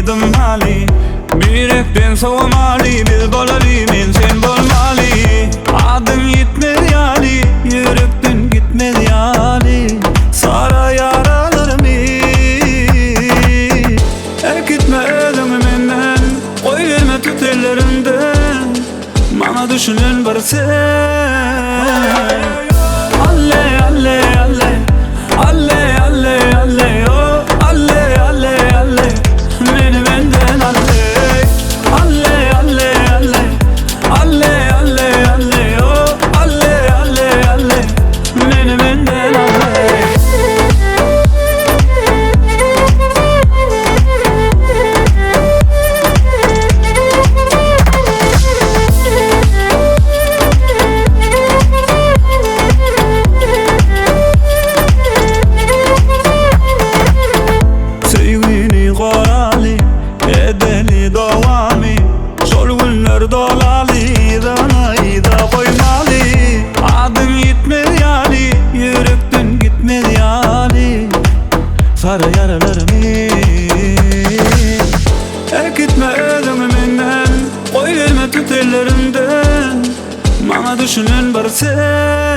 edim hali. Yürekten soğumali, biz bolali, men sen bolmali. Adım gitmedi hali, yürekten gitmedi hali. Sara yaralarımı gitme özümü menden, koy verme tut ellerimden. Bana düşünün bir sen. Alle alle alle, alle alle alle, oh alle alle alle, beni benden alle. Alle alle alle, alle alle alle, oh alle alle alle, beni benden alle. Edeli doğami, sol günler dolali, danayı da koymalı. Adım gitmedi yani, yürekten gitmedi yani. Sarı yaralarımı gitme özümü menden, koy verme tut ellerimden. Bana düşünün bir sen.